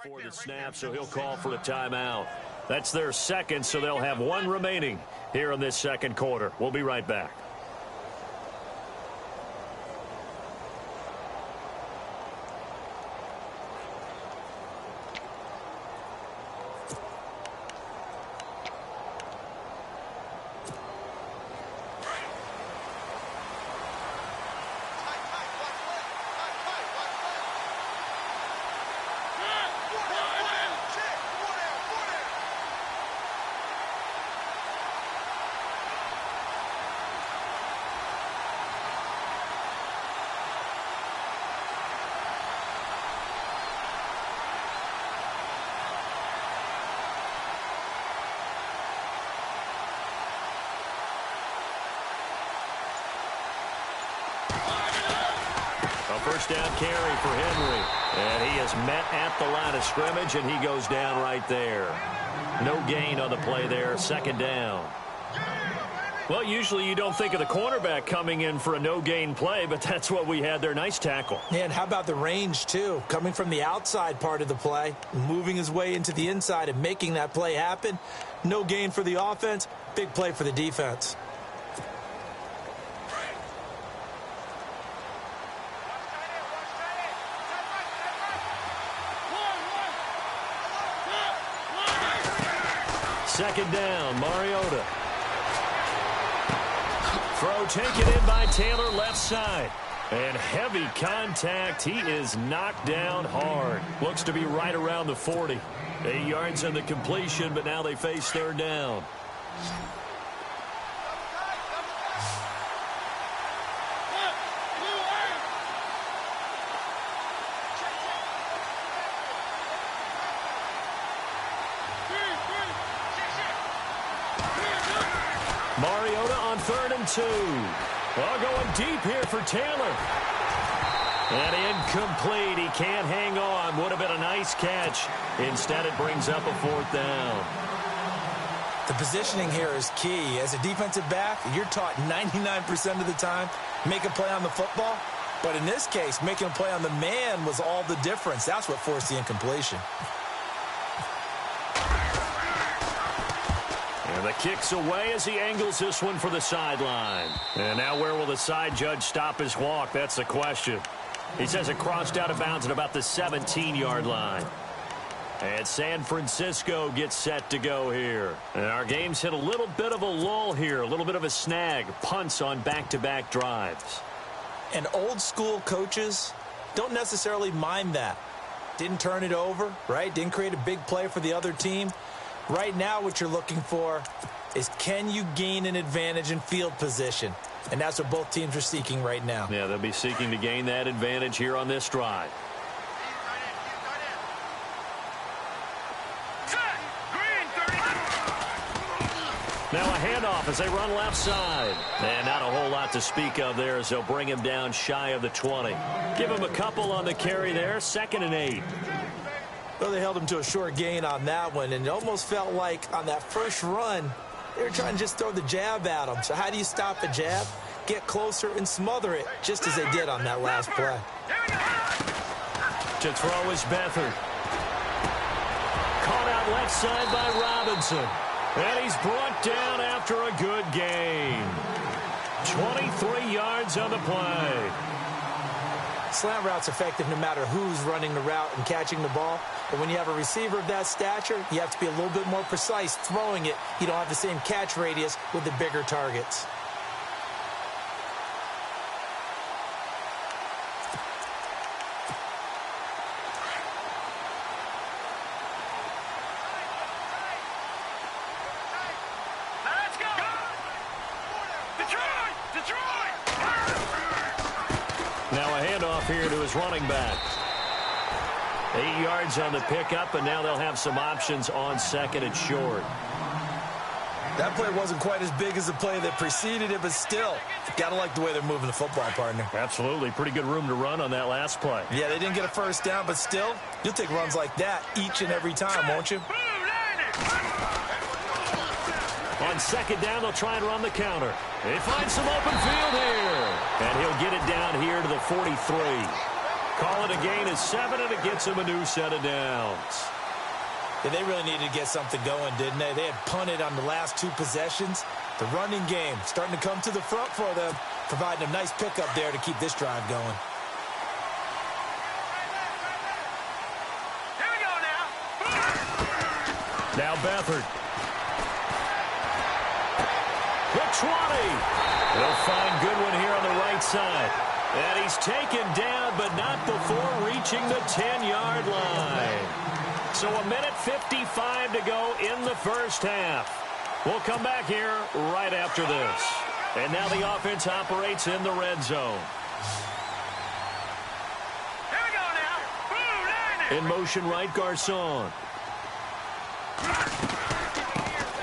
before the snap, so he'll call for a timeout. That's their second, so they'll have one remaining here in this second quarter. We'll be right back. First down carry for Henry. And he is met at the line of scrimmage, and he goes down right there. No gain on the play there. Second down. Well, usually you don't think of the cornerback coming in for a no-gain play, but that's what we had there. Nice tackle. And how about the range, too? Coming from the outside part of the play, moving his way into the inside and making that play happen. No gain for the offense. Big play for the defense. Second down, Mariota. Throw taken in by Taylor, left side. And heavy contact. He is knocked down hard. Looks to be right around the 40. 8 yards on the completion, but now they face third down. Mariota on 3rd and 2. Well, going deep here for Taylor. And incomplete. He can't hang on. Would have been a nice catch. Instead, it brings up a 4th down. The positioning here is key. As a defensive back, you're taught 99% of the time, make a play on the football. But in this case, making a play on the man was all the difference. That's what forced the incompletion. And the kick's away as he angles this one for the sideline. And now where will the side judge stop his walk? That's the question. He says it crossed out of bounds at about the 17-yard line. And San Francisco gets set to go here. And our game's hit a little bit of a lull here, a little bit of a snag. Punts on back-to-back drives. And old-school coaches don't necessarily mind that. Didn't turn it over, right? Didn't create a big play for the other team. Right now, what you're looking for is, can you gain an advantage in field position? And that's what both teams are seeking right now. Yeah, they'll be seeking to gain that advantage here on this drive. Now a handoff as they run left side. And not a whole lot to speak of there as they'll bring him down shy of the 20. Give him a couple on the carry there. 2nd and 8. Well, they held him to a short gain on that one, and it almost felt like on that first run, they were trying to just throw the jab at him. So how do you stop a jab? Get closer and smother it, just as they did on that last play. To throw is Beathard. Caught out left side by Robinson. And he's brought down after a good gain. 23 yards on the play. Slant route's effective no matter who's running the route and catching the ball. But when you have a receiver of that stature, you have to be a little bit more precise throwing it. You don't have the same catch radius with the bigger targets. Now a handoff here to his running back. 8 yards on the pickup, and now they'll have some options on 2nd and short. That play wasn't quite as big as the play that preceded it, but still, gotta like the way they're moving the football, partner. Absolutely. Pretty good room to run on that last play. Yeah, they didn't get a first down, but still, you'll take runs like that each and every time, won't you? On 2nd down, they'll try and run the counter. They find some open field here. And he'll get it down here to the 43. Call it a gain of 7, and it gets him a new set of downs. Yeah, they really needed to get something going, didn't they? They had punted on the last 2 possessions. The running game starting to come to the front for them, providing a nice pickup there to keep this drive going. Here we go now. Now Beathard. The 20. He'll find Goodwin here on the right side. And he's taken down, but not before reaching the 10-yard line. So 1:55 to go in the first half. We'll come back here right after this. And now the offense operates in the red zone. Here we go now. Blue Niners. In motion right, Garcon.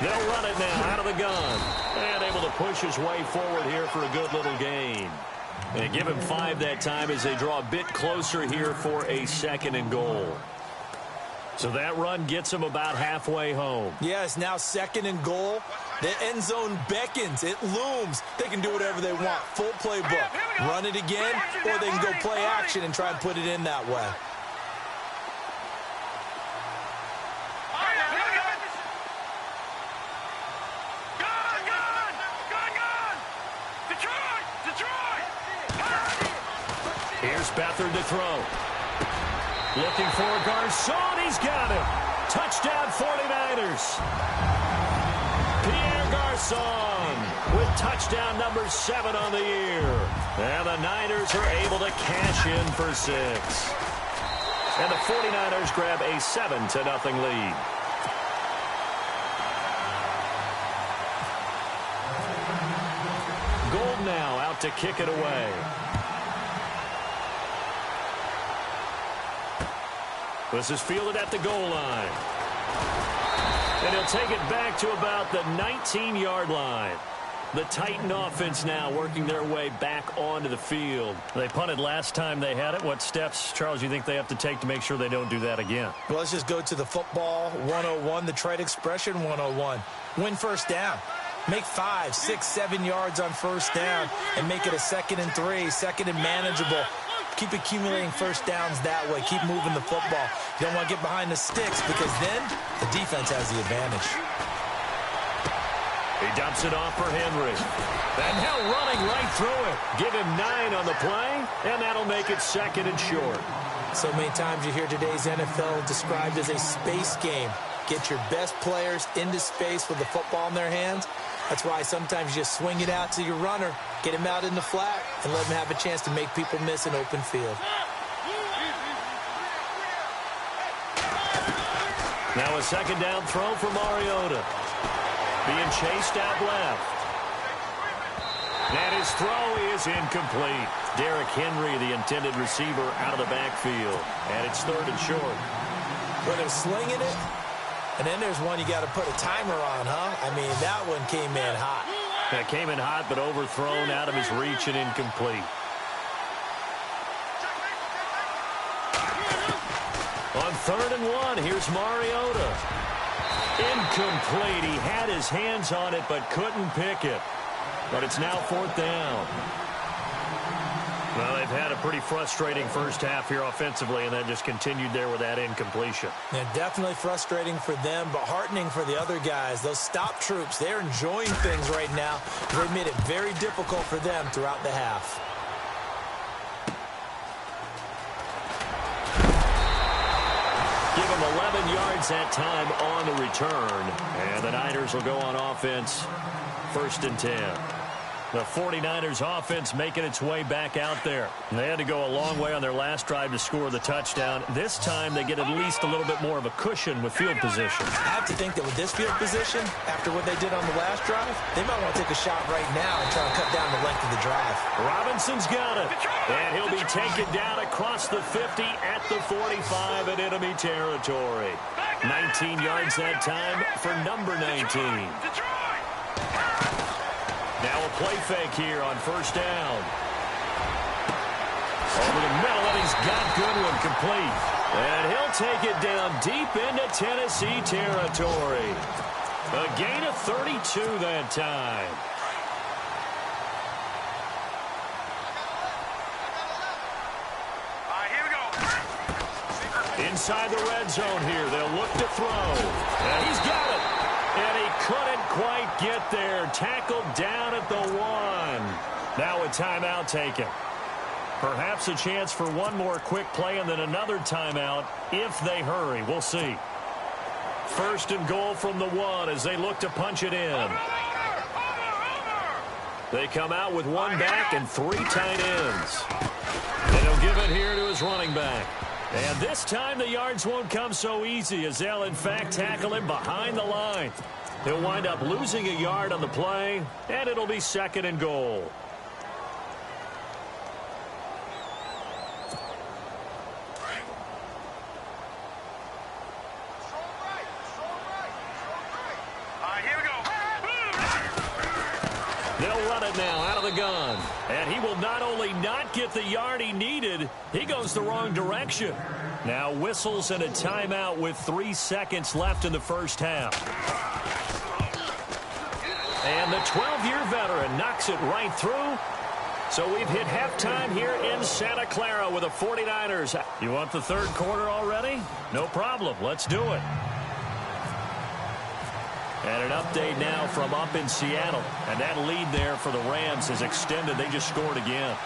They'll run it now out of the gun. And able to push his way forward here for a good little gain. And give him 5 that time as they draw a bit closer here for a 2nd and goal. So that run gets him about halfway home. Yeah, it's now 2nd and goal. The end zone beckons. It looms. They can do whatever they want. Full playbook. Run it again, or they can go play action and try and put it in that way. Here's Beathard to throw. Looking for Garcon. He's got him. Touchdown 49ers. Pierre Garcon with touchdown number 7 on the year. And the Niners are able to cash in for 6. And the 49ers grab a 7-0 lead. Gold now out to kick it away. This is fielded at the goal line. And he'll take it back to about the 19-yard line. The Titan offense now working their way back onto the field. They punted last time they had it. What steps, Charles, do you think they have to take to make sure they don't do that again? Well, let's just go to the football 101, the trite expression 101. Win first down. Make 5, 6, 7 yards on first down and make it a 2nd and 3, 2nd and manageable. Keep accumulating first downs that way. Keep moving the football. You don't want to get behind the sticks because then the defense has the advantage. He dumps it off for Henry. And now running right through it. Give him 9 on the play, and that'll make it 2nd and short. So many times you hear today's NFL described as a space game. Get your best players into space with the football in their hands. That's why sometimes you just swing it out to your runner, get him out in the flat, and let him have a chance to make people miss an open field. Now a 2nd down throw for Mariota. Being chased out left. And his throw is incomplete. Derrick Henry, the intended receiver, out of the backfield. And it's 3rd and short. Well, they're slinging it. And then there's one you got to put a timer on, huh? I mean, that one came in hot. That came in hot, but overthrown out of his reach and incomplete. On 3rd and 1, here's Mariota. Incomplete. He had his hands on it, but couldn't pick it. But it's now 4th down. Well, they've had a pretty frustrating first half here offensively, and that just continued there with that incompletion. Yeah, definitely frustrating for them, but heartening for the other guys. Those stop troops, they're enjoying things right now. They've made it very difficult for them throughout the half. Give him 11 yards that time on the return. And the Niners will go on offense, 1st and 10. The 49ers offense making its way back out there. They had to go a long way on their last drive to score the touchdown. This time they get at least a little bit more of a cushion with field position. I have to think that with this field position, after what they did on the last drive, they might want to take a shot right now and try to cut down the length of the drive. Robinson's got it. And he'll be taken down across the 50 at the 45 in enemy territory. 19 yards that time for number 19. Now a play fake here on 1st down. Over the middle, and he's got Goodwin complete. And he'll take it down deep into Tennessee territory. A gain of 32 that time. All right, here we Inside the red zone here. They'll look to throw. And he's got it. And he couldn't quite get there. Tackled down at the 1. Now a timeout taken. Perhaps a chance for one more quick play and then another timeout if they hurry. We'll see. First and goal from the 1 as they look to punch it in. They come out with one back and 3 tight ends. And he'll give it here to his running back. And this time the yards won't come so easy as they'll in fact tackle him behind the line. He'll wind up losing a yard on the play, and it'll be second and goal. They'll run it now out of the gun. And he will not only not get the yard he needed, he goes the wrong direction. Now whistles and a timeout with 3 seconds left in the first half. And the 12-year veteran knocks it right through. So we've hit halftime here in Santa Clara with the 49ers. You want the third quarter already? No problem. Let's do it. And an update now from up in Seattle. And that lead there for the Rams is extended. They just scored again.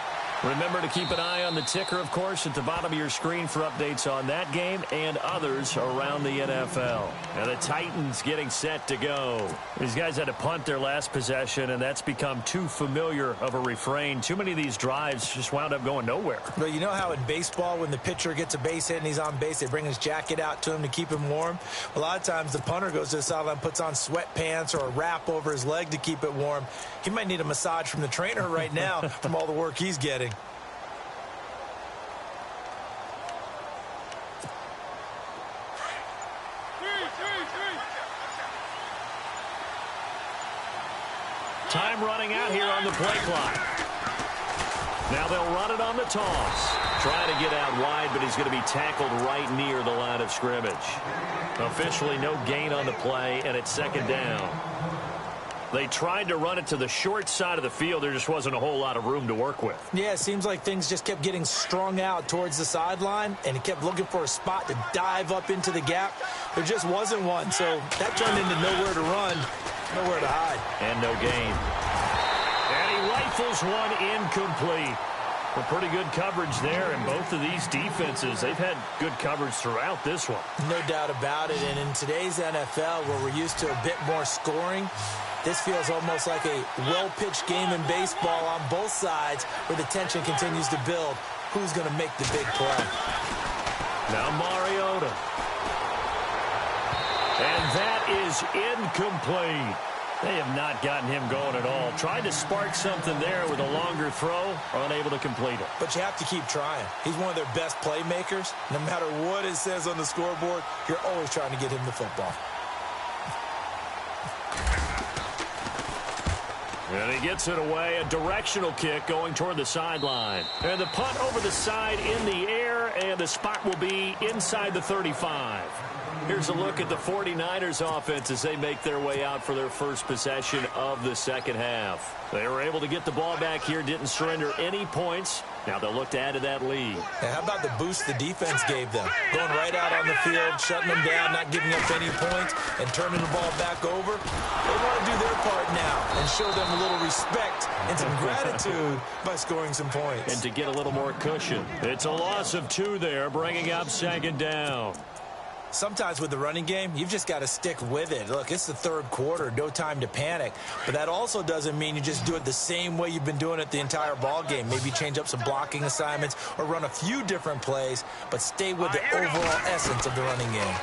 Remember to keep an eye on the ticker, of course, at the bottom of your screen for updates on that game and others around the NFL. And the Titans getting set to go. These guys had to punt their last possession, and that's become too familiar of a refrain. Too many of these drives just wound up going nowhere. But you know how in baseball, when the pitcher gets a base hit and he's on base, they bring his jacket out to him to keep him warm? A lot of times the punter goes to the sideline, puts on sweatpants or a wrap over his leg to keep it warm. He might need a massage from the trainer right now from all the work he's getting. Time running out here on the play clock. Now they'll run it on the toss. Trying to get out wide, but he's going to be tackled right near the line of scrimmage. Officially no gain on the play, and it's second down. They tried to run it to the short side of the field. There just wasn't a whole lot of room to work with. Yeah, it seems like things just kept getting strung out towards the sideline, and he kept looking for a spot to dive up into the gap. There just wasn't one, so that turned into nowhere to run, nowhere to hide. And no gain. And he rifles one incomplete. Well, pretty good coverage there, and both of these defenses, they've had good coverage throughout this one. No doubt about it, and in today's NFL, where we're used to a bit more scoring, this feels almost like a well-pitched game in baseball on both sides where the tension continues to build. Who's going to make the big play? Now Mariota. And that is incomplete. They have not gotten him going at all. Tried to spark something there with a longer throw, unable to complete it. But you have to keep trying. He's one of their best playmakers. No matter what it says on the scoreboard, you're always trying to get him the football. And he gets it away, a directional kick going toward the sideline. And the punt over the side in the air, and the spot will be inside the 35. Here's a look at the 49ers offense as they make their way out for their first possession of the second half. They were able to get the ball back here, didn't surrender any points. Now they'll look to add to that lead. And how about the boost the defense gave them? Going right out on the field, shutting them down, not giving up any points, and turning the ball back over. They want to do their part now and show them a little respect and some gratitude by scoring some points. And to get a little more cushion. It's a loss of 2 there, bringing up second down. Sometimes with the running game, you've just got to stick with it. Look, it's the third quarter, no time to panic. But that also doesn't mean you just do it the same way you've been doing it the entire ball game. Maybe change up some blocking assignments or run a few different plays, but stay with the overall essence of the running game.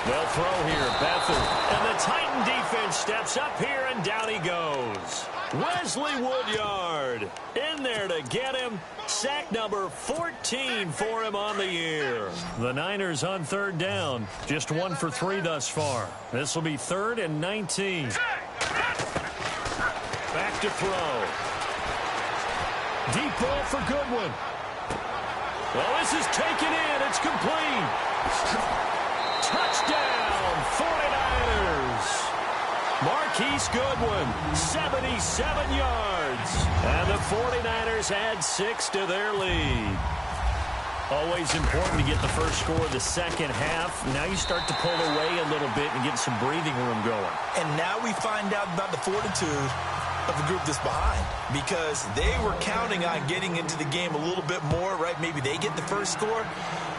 They'll throw here, Bethel. And the Titan defense steps up here, and down he goes. Wesley Woodyard in there to get him. Sack number 14 for him on the year. The Niners on third down. Just 1 for 3 thus far. This will be 3rd and 19. Back to throw. Deep ball for Goodwin. Well, this is taken in. It's complete. Touchdown, 49ers. Marquise Goodwin, 77 yards. And the 49ers add 6 to their lead. Always important to get the first score of the second half. Now you start to pull away a little bit and get some breathing room going. And now we find out about the fortitude of the group that's behind, because they were counting on getting into the game a little bit more, right? Maybe they get the first score.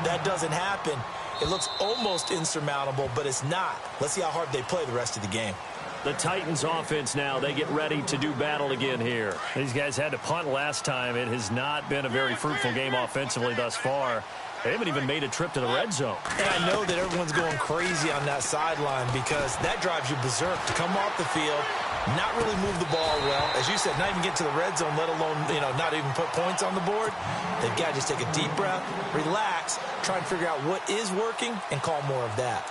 That doesn't happen. It looks almost insurmountable, but it's not. Let's see how hard they play the rest of the game. The Titans offense now, they get ready to do battle again here. These guys had to punt last time. It has not been a very fruitful game offensively thus far. They haven't even made a trip to the red zone. And I know that everyone's going crazy on that sideline because that drives you berserk to come off the field, not really move the ball well. As you said, not even get to the red zone, let alone, not even put points on the board. They've got to just take a deep breath, relax, try and figure out what is working, and call more of that.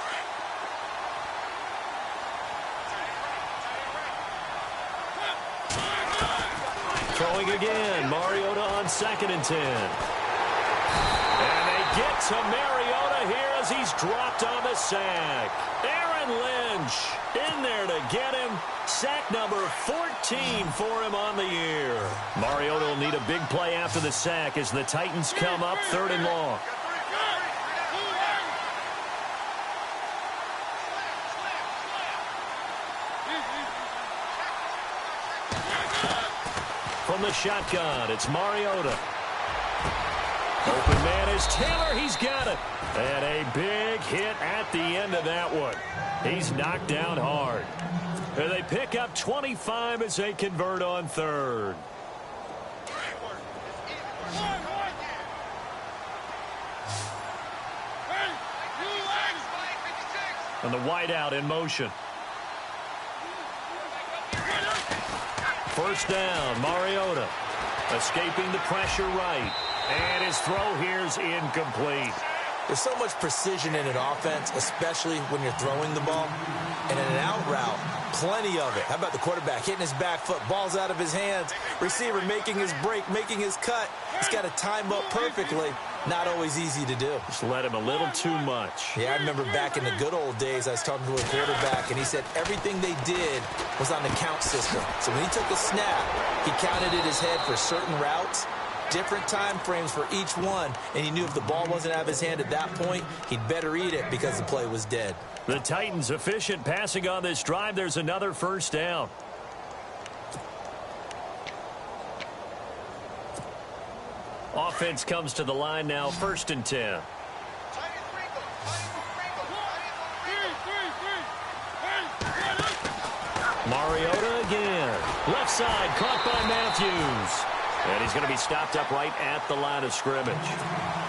Throwing again, Mariota on 2nd and 10. And they get to Mariota here as he's dropped on the sack. Aaron Lynch in there to get him. Sack number 14 for him on the year. Mariota will need a big play after the sack as the Titans come up 3rd and long. From the shotgun, it's Mariota. Open man is Taylor. He's got it. And a big hit at the end of that one. He's knocked down hard. And they pick up 25 as they convert on 3rd. And the wideout in motion. First down, Mariota. Escaping the pressure right. And his throw here's incomplete. There's so much precision in an offense, especially when you're throwing the ball. And in an out route, plenty of it. How about the quarterback hitting his back foot, ball's out of his hands, receiver making his break, making his cut. He's got to time up perfectly. Not always easy to do. Just let him a little too much. Yeah, I remember back in the good old days, I was talking to a quarterback, and he said everything they did was on the count system. So when he took a snap, he counted in his head for certain routes, different time frames for each one, and he knew if the ball wasn't out of his hand at that point, he'd better eat it because the play was dead. The Titans efficient passing on this drive. There's another first down. Offense comes to the line now, 1st and 10. Mariota again. Left side, caught by Matthews. And he's going to be stopped up right at the line of scrimmage.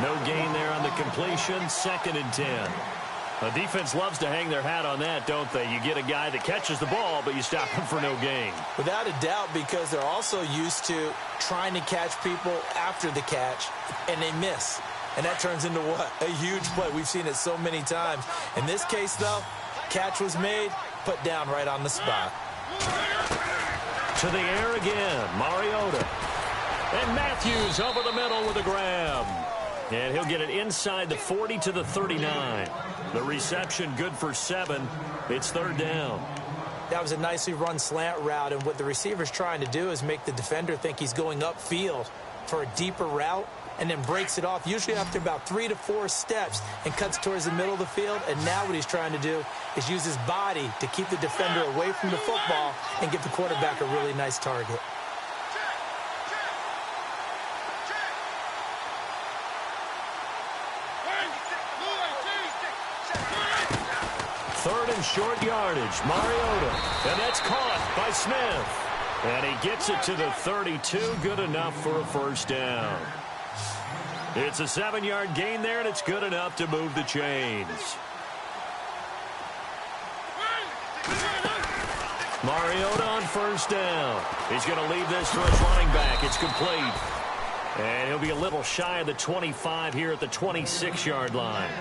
No gain there on the completion, 2nd and 10. The defense loves to hang their hat on that, don't they? You get a guy that catches the ball, but you stop him for no gain. Without a doubt, because they're also used to trying to catch people after the catch, and they miss. And that turns into what? A huge play. We've seen it so many times. In this case, though, catch was made, put down right on the spot. To the air again, Mariota. And Matthews over the middle with a grab. And he'll get it inside the 40 to the 39. The reception good for 7. It's 3rd down. That was a nicely run slant route, and what the receiver's trying to do is make the defender think he's going upfield for a deeper route and then breaks it off, usually after about 3 to 4 steps, and cuts towards the middle of the field. And now what he's trying to do is use his body to keep the defender away from the football and give the quarterback a really nice target. Third and short yardage, Mariota. And that's caught by Smith. And he gets it to the 32, good enough for a first down. It's a 7-yard gain there, and it's good enough to move the chains. Mariota on first down. He's going to leave this for his running back. It's complete. And he'll be a little shy of the 25 here at the 26-yard line.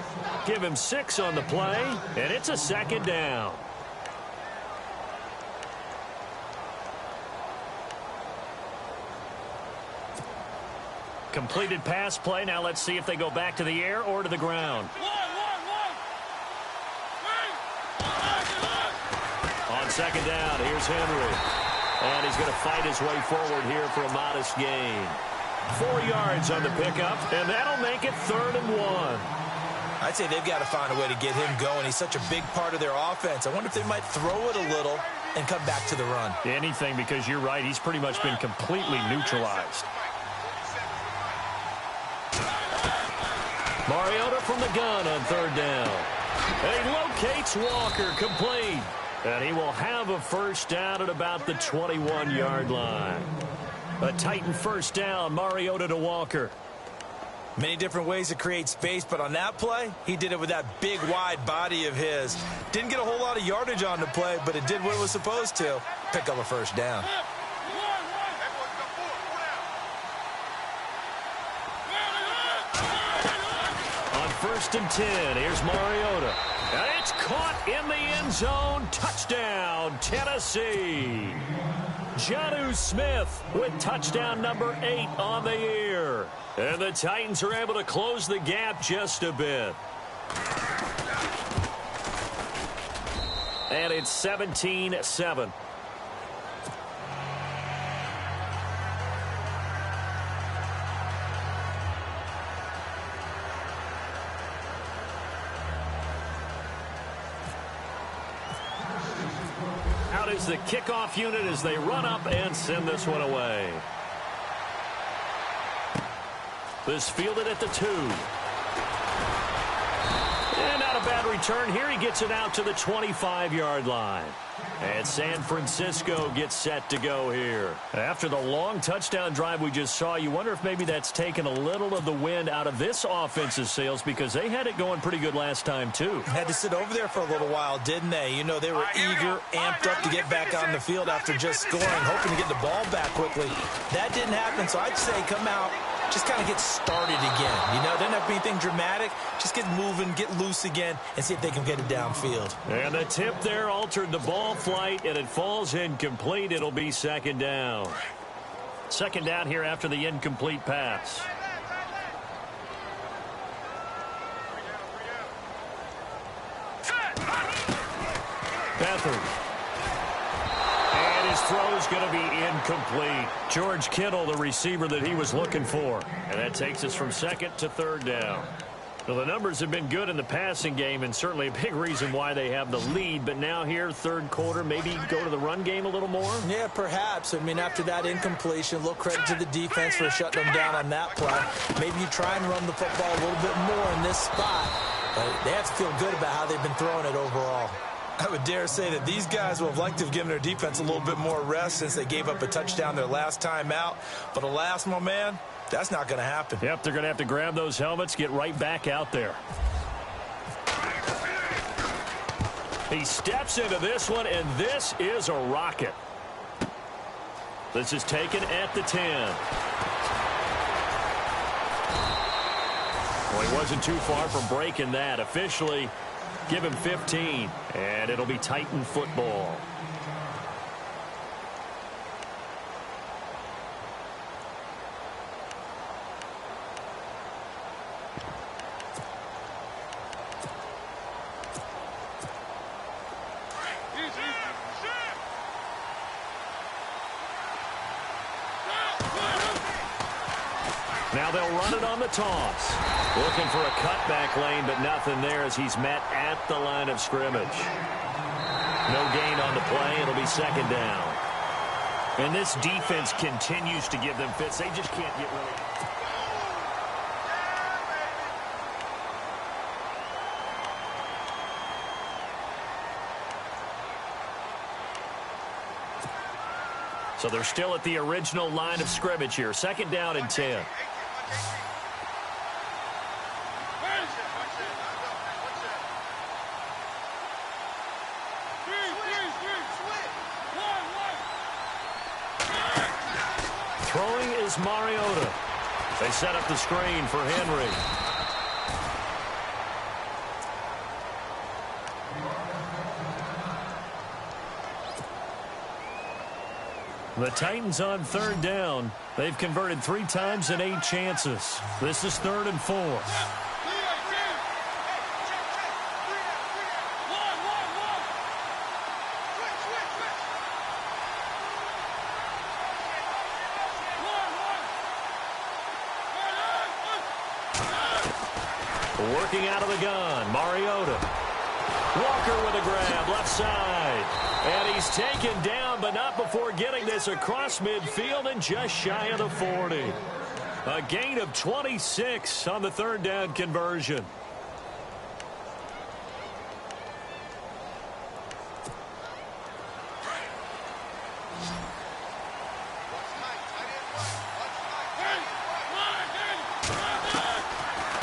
Give him 6 on the play, and it's a 2nd down. Completed pass play. Now let's see if they go back to the air or to the ground. On 2nd down, here's Henry. And he's going to fight his way forward here for a modest gain. 4 yards on the pickup, and that'll make it 3rd and 1. I'd say they've got to find a way to get him going. He's such a big part of their offense. I wonder if they might throw it a little and come back to the run. Anything, because you're right. He's pretty much been completely neutralized. Mariota from the gun on 3rd down. And he locates Walker, complete. And he will have a first down at about the 21-yard line. A Titan first down, Mariota to Walker. Many different ways to create space, but on that play, he did it with that big, wide body of his. Didn't get a whole lot of yardage on the play, but it did what it was supposed to. Pick up a first down. On 1st and 10, here's Mariota. And it's caught in the end zone. Touchdown, Tennessee. Jonnu Smith with touchdown number 8 on the year. And the Titans are able to close the gap just a bit. And it's 17-7. Out is the kickoff unit as they run up and send this one away. This fielded at the 2. And not a bad return here. He gets it out to the 25-yard line. And San Francisco gets set to go here. After the long touchdown drive we just saw, you wonder if maybe that's taken a little of the wind out of this offense's sails, because they had it going pretty good last time, too. Had to sit over there for a little while, didn't they? You know, they were eager, amped up to get back on the field after just scoring, hoping to get the ball back quickly. That didn't happen, so I'd say come out, just kind of get started again. You know, doesn't have to be anything dramatic. Just get moving, get loose again, and see if they can get it downfield. And the tip there altered the ball flight, and it falls incomplete. It'll be 2nd down. 2nd down here after the incomplete pass. Beathard. And his throw is going to be incomplete. George Kittle, the receiver that he was looking for. And that takes us from 2nd to 3rd down. Well, the numbers have been good in the passing game, and certainly a big reason why they have the lead. But now here, 3rd quarter, maybe go to the run game a little more? Yeah, perhaps. I mean, after that incompletion, a little credit to the defense for shutting them down on that play. Maybe you try and run the football a little bit more in this spot. But they have to feel good about how they've been throwing it overall. I would dare say that these guys would have liked to have given their defense a little bit more rest since they gave up a touchdown their last time out. But alas, my man, that's not going to happen. Yep, they're going to have to grab those helmets, get right back out there. He steps into this one, and this is a rocket. This is taken at the 10. Well, he wasn't too far from breaking that. Officially, give him 15, and it'll be Titan football. Now they'll run it on the toss. Looking for a cutback lane, but nothing there as he's met at the line of scrimmage. No gain on the play. It'll be 2nd down. And this defense continues to give them fits. They just can't get rid of it. So they're still at the original line of scrimmage here. 2nd down and 10. Throwing is Mariota. They set up the screen for Henry. The Titans on 3rd down. They've converted 3 times in 8 chances. This is 3rd and 4. Working out of the gun, Mariota. Walker with a grab, left side. And he's taken down, but not before getting this across midfield and just shy of the 40. A gain of 26 on the third down conversion.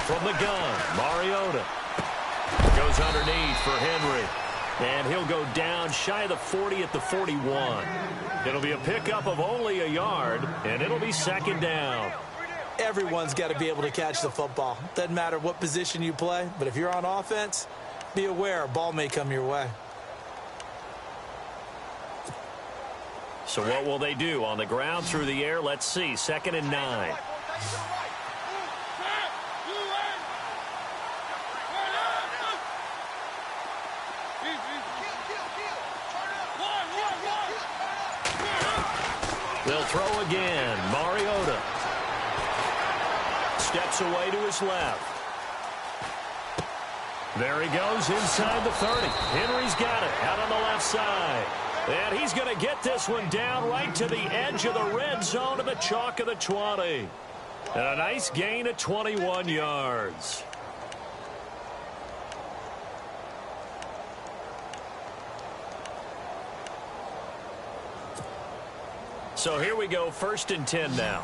From the gun, Mariota goes underneath for Henry. And he'll go down shy of the 40 at the 41. It'll be a pickup of only a yard, and it'll be second down. Everyone's got to be able to catch the football. Doesn't matter what position you play, but if you're on offense, be aware a ball may come your way. So what will they do? On the ground, through the air, let's see. 2nd and 9. They'll throw again. Mariota steps away to his left. There he goes inside the 30. Henry's got it out on the left side. And he's going to get this one down right to the edge of the red zone to the chalk of the 20. And a nice gain of 21 yards. So here we go, 1st and 10 now.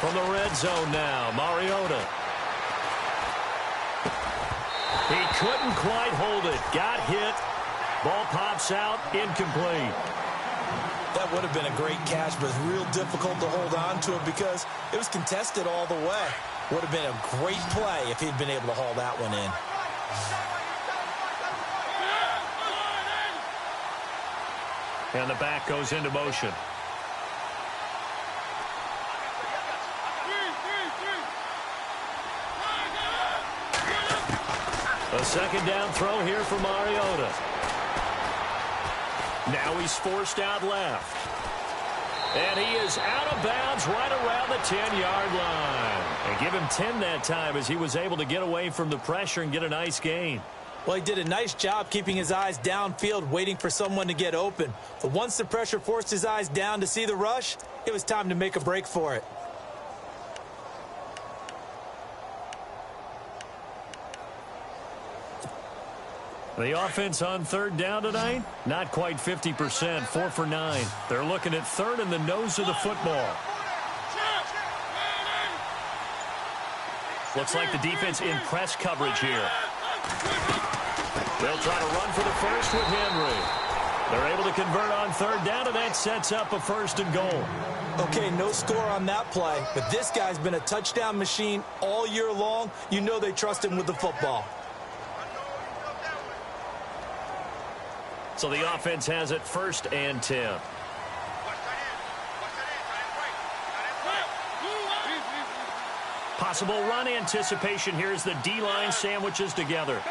From the red zone now, Mariota. He couldn't quite hold it. Got hit. Ball pops out, incomplete. That would have been a great catch, but it's real difficult to hold on to it because it was contested all the way. Would have been a great play if he'd been able to haul that one in. And the back goes into motion. A second down throw here for Mariota. Now he's forced out left. And he is out of bounds right around the 10-yard line. And give him 10 that time as he was able to get away from the pressure and get a nice gain. Well, he did a nice job keeping his eyes downfield, waiting for someone to get open. But once the pressure forced his eyes down to see the rush, it was time to make a break for it. The offense on third down tonight, not quite 50%, 4 for 9. They're looking at third in the nose of the football. Looks like the defense in press coverage here. They'll try to run for the first with Henry. They're able to convert on third down, and that sets up a 1st and goal. Okay, no score on that play, but this guy's been a touchdown machine all year long. You know they trust him with the football. So the offense has it 1st and 10. Possible run anticipation here as the D-line sandwiches together.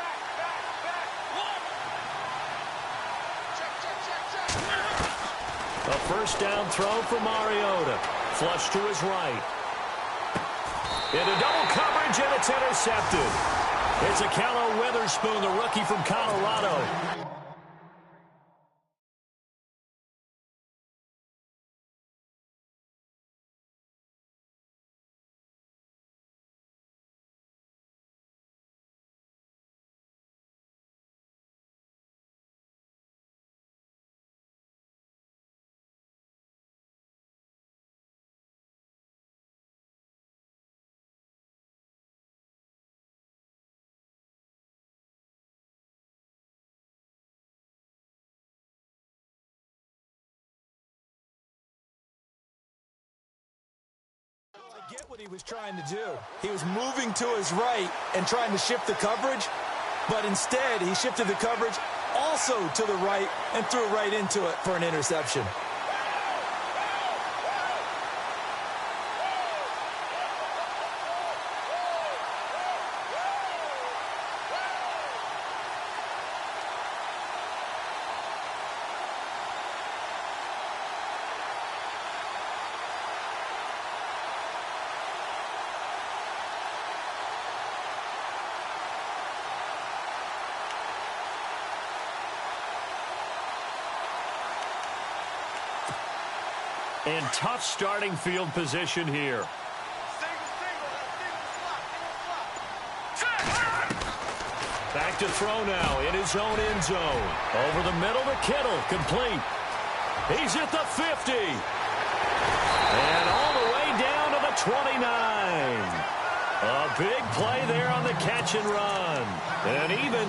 A 1st down throw for Mariota. Flush to his right. Into double coverage, and it's intercepted. It's a Callow Witherspoon, the rookie from Colorado. I get what he was trying to do. He was moving to his right and trying to shift the coverage, but instead he shifted the coverage also to the right and threw right into it for an interception. And tough starting field position here. Back to throw now in his own end zone. Over the middle to Kittle. Complete. He's at the 50. And all the way down to the 29. A big play there on the catch and run. And even...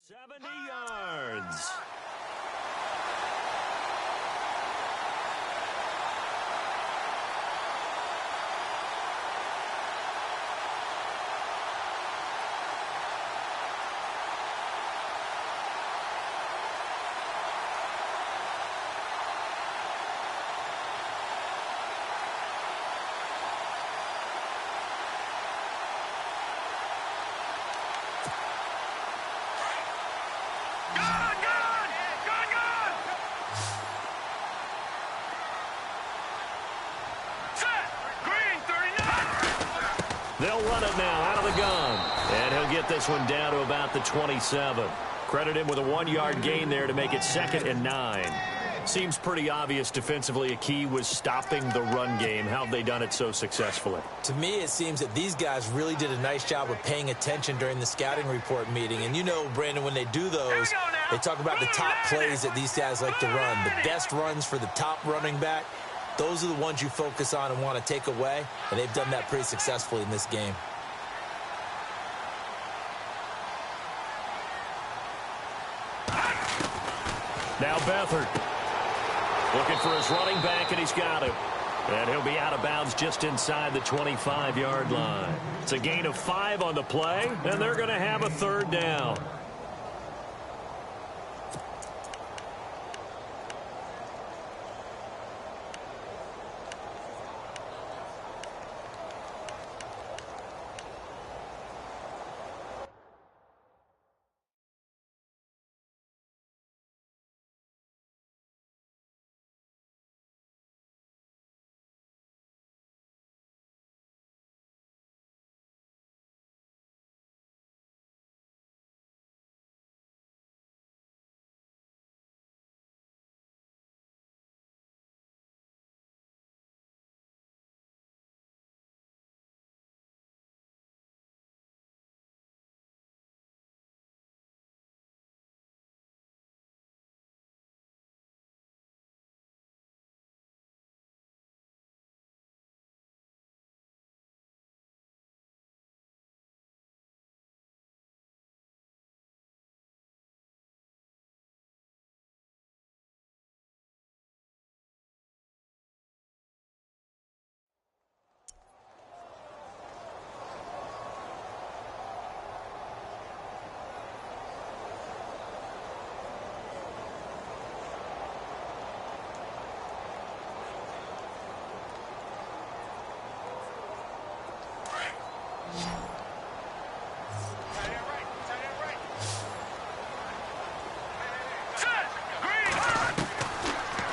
$70 yards. They'll run it now out of the gun. And he'll get this one down to about the 27. Credit him with a 1-yard gain there to make it 2nd and 9. Seems pretty obvious defensively a key was stopping the run game. How have they done it so successfully? To me, it seems that these guys really did a nice job of paying attention during the scouting report meeting. And you know, Brandon, when they do those, they talk about the top plays that these guys like to run. The best runs for the top running back. Those are the ones you focus on and want to take away, and they've done that pretty successfully in this game. Now Beathard looking for his running back, and he's got him. And he'll be out of bounds just inside the 25-yard line. It's a gain of 5 on the play, and they're going to have a 3rd down.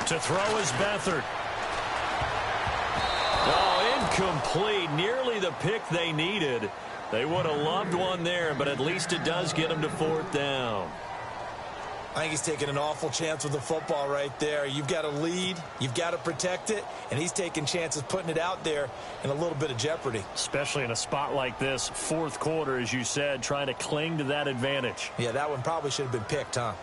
To throw is Beathard. Oh, incomplete. Nearly the pick they needed. They would have loved one there, but at least it does get them to 4th down. I think he's taking an awful chance with the football right there. You've got to lead, you've got to protect it, and he's taking chances putting it out there in a little bit of jeopardy. Especially in a spot like this, 4th quarter, as you said, trying to cling to that advantage. Yeah, that one probably should have been picked, huh?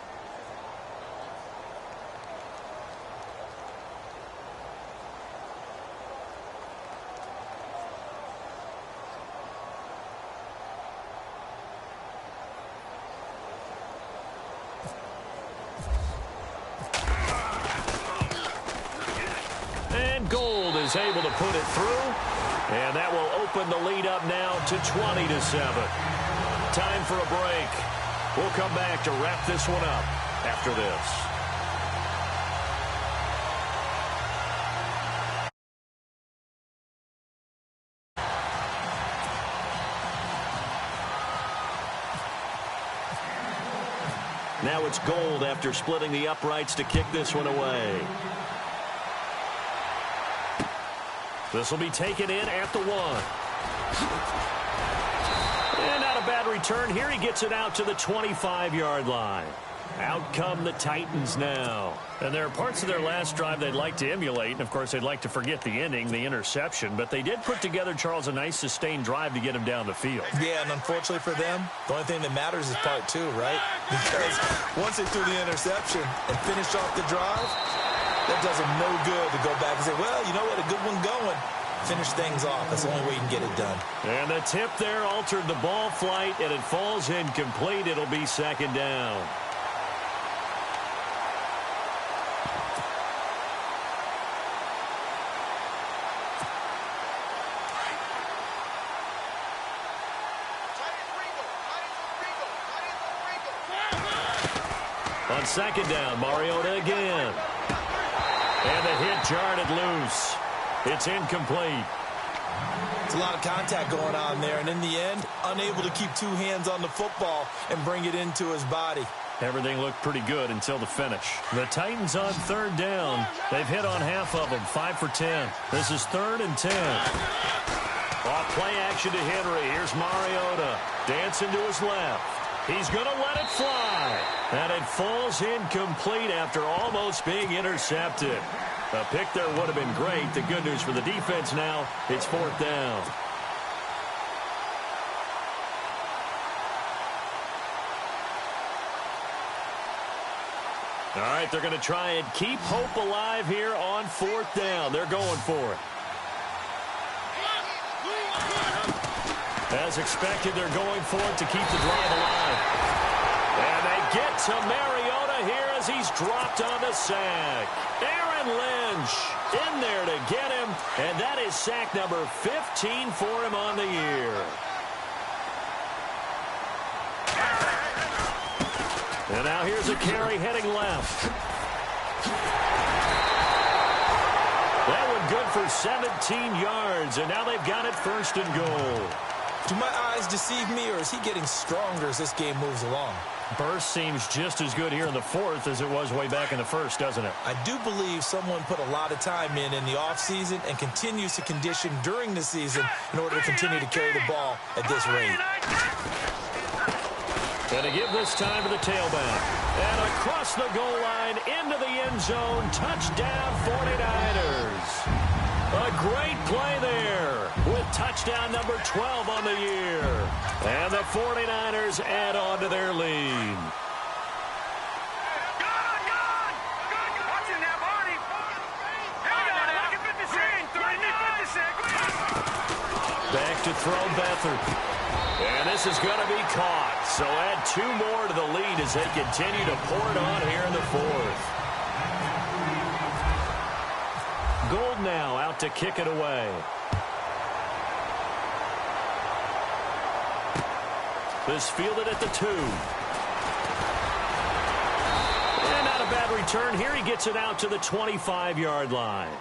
Gold is able to put it through, and that will open the lead up now to 20-7. Time for a break. We'll come back to wrap this one up after this. Now it's Gold after splitting the uprights to kick this one away. This will be taken in at the 1. And not a bad return here. He gets it out to the 25-yard line. Out come the Titans now. And there are parts of their last drive they'd like to emulate. And, of course, they'd like to forget the ending, the interception. But they did put together, Charles, a nice sustained drive to get him down the field. Yeah, and unfortunately for them, the only thing that matters is part 2, right? Because once they threw the interception and finished off the drive, that does them no good to go back and say, well, you know what, a good one going. Finish things off. That's the only way you can get it done. And the tip there altered the ball flight, and it falls incomplete. It'll be second down. On second down, Mariota again. And the hit jarred it loose. It's incomplete. It's a lot of contact going on there, and in the end, unable to keep 2 hands on the football and bring it into his body. Everything looked pretty good until the finish. The Titans on third down. They've hit on half of them, 5 for 10. This is 3rd and 10. Off play action to Henry. Here's Mariota. Dancing to his left. He's going to let it fly. And it falls incomplete after almost being intercepted. A pick there would have been great. The good news for the defense now, it's 4th down. All right, they're going to try and keep hope alive here on 4th down. They're going for it. As expected, they're going for it to keep the drive alive. And they get to Mariota here as he's dropped on the sack. Aaron Lynch in there to get him, and that is sack number 15 for him on the year. And now here's a carry heading left. That one good for 17 yards, and now they've got it 1st and goal. Do my eyes deceive me, or is he getting stronger as this game moves along? Burst seems just as good here in the 4th as it was way back in the 1st, doesn't it? I do believe someone put a lot of time in the offseason and continues to condition during the season in order to continue to carry the ball at this rate. And to give this time to the tailback. And across the goal line into the end zone. Touchdown 49ers. A great play there with touchdown number 12 on the year. And the 49ers add on to their lead. Back to throw Beathard. And this is going to be caught. So add 2 more to the lead as they continue to pour it on here in the 4th. Gold now out to kick it away. This fielded at the 2. And not a bad return here. He gets it out to the 25-yard line.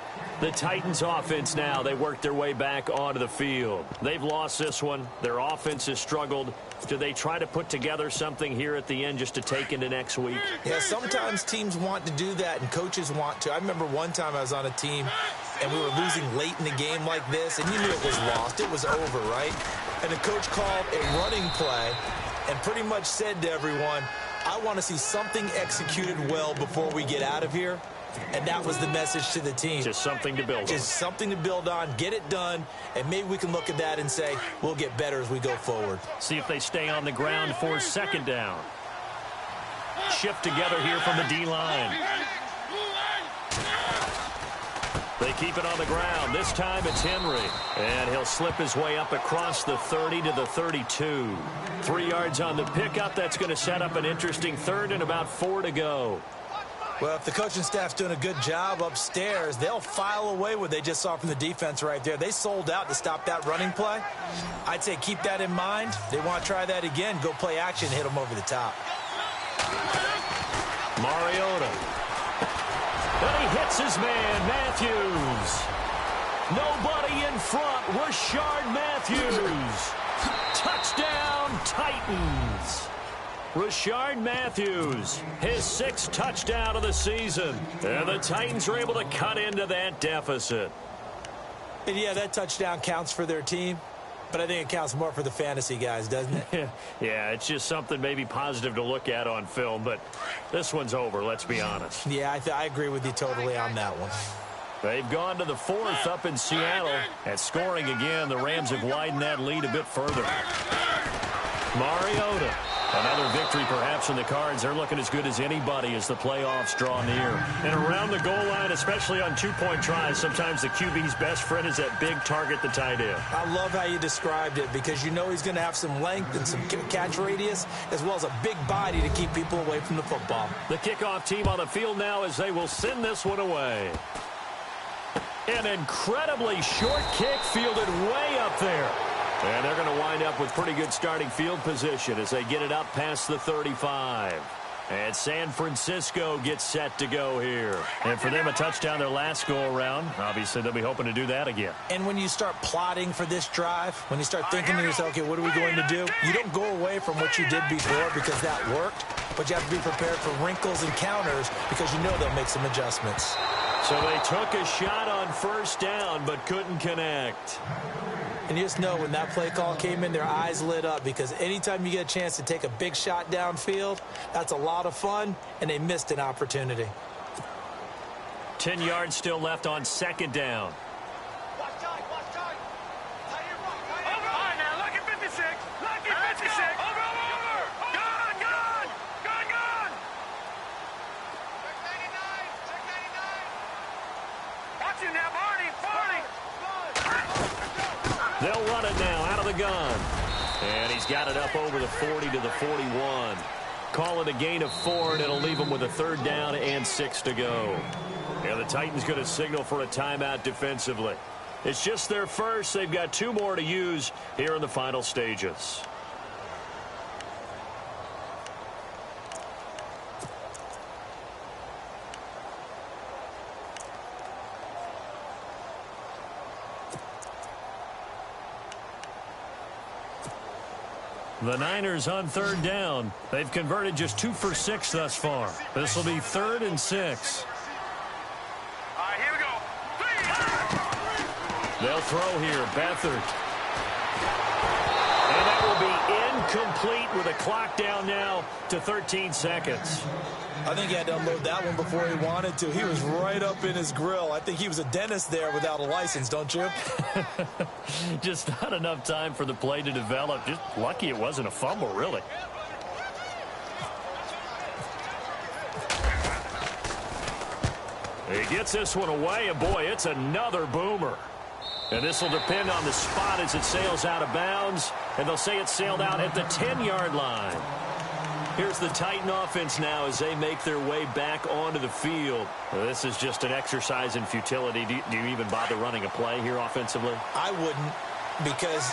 The Titans offense now, they work their way back onto the field. They've lost this one. Their offense has struggled. Do they try to put together something here at the end just to take into next week? Yeah, sometimes teams want to do that and coaches want to. I remember one time I was on a team and we were losing late in the game like this, and you knew it was lost. It was over, right? And the coach called a running play and pretty much said to everyone, I want to see something executed well before we get out of here. And that was the message to the team. Just something to build on. Just something to build on, get it done, and maybe we can look at that and say, we'll get better as we go forward. See if they stay on the ground for 2nd down. Shift together here from the D-line. They keep it on the ground. This time it's Henry. And he'll slip his way up across the 30 to the 32. 3 yards on the pickup. That's going to set up an interesting 3rd and about 4 to go. Well, if the coaching staff's doing a good job upstairs, they'll file away what they just saw from the defense right there. They sold out to stop that running play. I'd say keep that in mind. They want to try that again. Go play action, hit them over the top. Mariota. And he hits his man, Matthews. Nobody in front, Rashard Matthews. Touchdown, Titans. Rashard Matthews, his 6th touchdown of the season. And the Titans are able to cut into that deficit. And yeah, that touchdown counts for their team, but I think it counts more for the fantasy guys, doesn't it? Yeah, it's just something maybe positive to look at on film, but this one's over, let's be honest. Yeah, I agree with you totally on that one. They've gone to the 4th up in Seattle. And scoring again, the Rams have widened that lead a bit further. Mariota. Another victory perhaps in the cards. They're looking as good as anybody as the playoffs draw near. And around the goal line, especially on two-point tries, sometimes the QB's best friend is that big target, the tight end. I love how you described it because you know he's going to have some length and some catch radius as well as a big body to keep people away from the football. The kickoff team on the field now as they will send this one away. An incredibly short kick fielded way up there. And they're going to wind up with pretty good starting field position as they get it up past the 35. And San Francisco gets set to go here. And for them, a touchdown their last go-around. Obviously, they'll be hoping to do that again. And when you start plotting for this drive, when you start thinking to yourself, okay, what are we going to do? You don't go away from what you did before because that worked, but you have to be prepared for wrinkles and counters because you know they'll make some adjustments. So they took a shot on first down but couldn't connect. And you just know when that play call came in, their eyes lit up because anytime you get a chance to take a big shot downfield, that's a lot of fun, and they missed an opportunity. 10 yards still left on second down. They'll run it now out of the gun. And he's got it up over the 40 to the 41. Call it a gain of 4, and it'll leave them with a 3rd down and 6 to go. And the Titans going to signal for a timeout defensively. It's just their first. They've got 2 more to use here in the final stages. The Niners on 3rd down. They've converted just 2 for 6 thus far. This will be 3rd and 6. All right, here we go. They'll throw here. Beathard. And that will be incomplete with a clock down now to 13 seconds. I think he had to unload that one before he wanted to. He was right up in his grill. I think he was a dentist there without a license, don't you? Just not enough time for the play to develop. Just lucky it wasn't a fumble, really. He gets this one away, and boy, it's another boomer. And this will depend on the spot as it sails out of bounds, and they'll say it sailed out at the 10-yard line. Here's the Titan offense now as they make their way back onto the field. This is just an exercise in futility. Do you even bother running a play here offensively? I wouldn't, because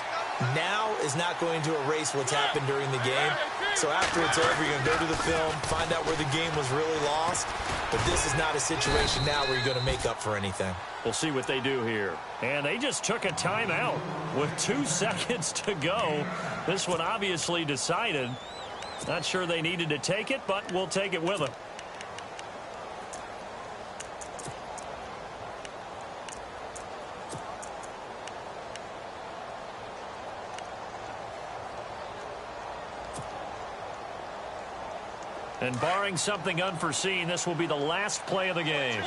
now is not going to erase what's happened during the game. So after it's over, you're going to go to the film, find out where the game was really lost. But this is not a situation now where you're going to make up for anything. We'll see what they do here. And they just took a timeout with 2 seconds to go. This one obviously decided. Not sure they needed to take it, but we'll take it with them. And barring something unforeseen, this will be the last play of the game.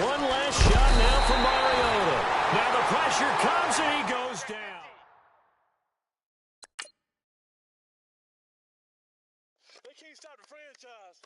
One last shot now for Mariota. Now the pressure comes and he goes down. They can't stop the franchise.